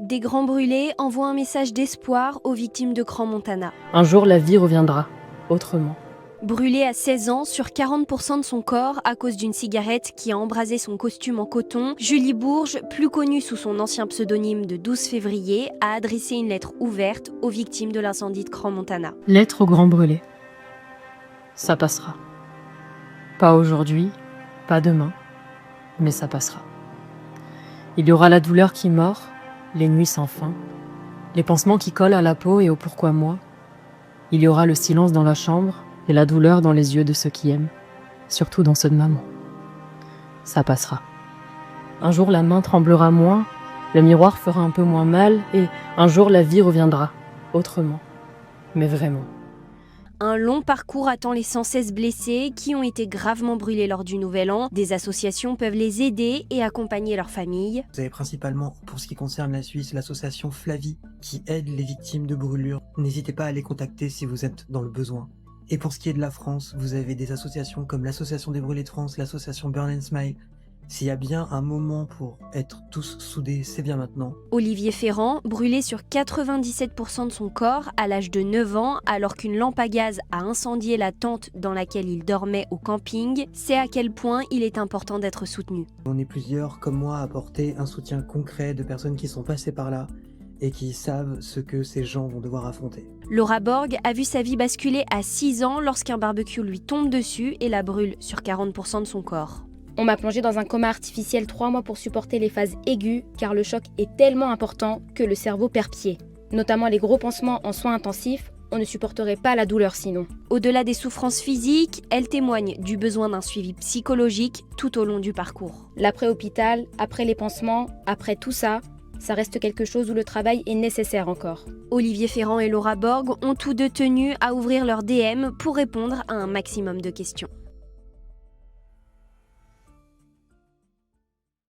Des Grands Brûlés envoient un message d'espoir aux victimes de Crans-Montana. Un jour, la vie reviendra, autrement. Brûlée à 16 ans sur 40% de son corps à cause d'une cigarette qui a embrasé son costume en coton, Julie Bourges, plus connue sous son ancien pseudonyme de 12 février, a adressé une lettre ouverte aux victimes de l'incendie de Crans-Montana. Lettre aux Grands Brûlés. Ça passera. Pas aujourd'hui, pas demain, mais ça passera. Il y aura la douleur qui mord, les nuits sans fin, les pansements qui collent à la peau et au pourquoi moi. Il y aura le silence dans la chambre et la douleur dans les yeux de ceux qui aiment, surtout dans ceux de maman. Ça passera. Un jour la main tremblera moins, le miroir fera un peu moins mal et un jour la vie reviendra, autrement, mais vraiment. Un long parcours attend les 116 blessés qui ont été gravement brûlés lors du Nouvel An. Des associations peuvent les aider et accompagner leurs familles. Vous avez principalement, pour ce qui concerne la Suisse, l'association Flavie qui aide les victimes de brûlures. N'hésitez pas à les contacter si vous êtes dans le besoin. Et pour ce qui est de la France, vous avez des associations comme l'association des brûlés de France, l'association Burn and Smile. S'il y a bien un moment pour être tous soudés, c'est bien maintenant. Olivier Ferrand, brûlé sur 97% de son corps à l'âge de 9 ans alors qu'une lampe à gaz a incendié la tente dans laquelle il dormait au camping, sait à quel point il est important d'être soutenu. On est plusieurs, comme moi, à apporter un soutien concret de personnes qui sont passées par là et qui savent ce que ces gens vont devoir affronter. Laura Borg a vu sa vie basculer à 6 ans lorsqu'un barbecue lui tombe dessus et la brûle sur 40% de son corps. On m'a plongé dans un coma artificiel 3 mois pour supporter les phases aiguës car le choc est tellement important que le cerveau perd pied. Notamment les gros pansements en soins intensifs, on ne supporterait pas la douleur sinon. Au-delà des souffrances physiques, elle témoigne du besoin d'un suivi psychologique tout au long du parcours. L'après-hôpital, après les pansements, après tout ça, ça reste quelque chose où le travail est nécessaire encore. Olivier Ferrand et Laura Borg ont tous deux tenu à ouvrir leur DM pour répondre à un maximum de questions.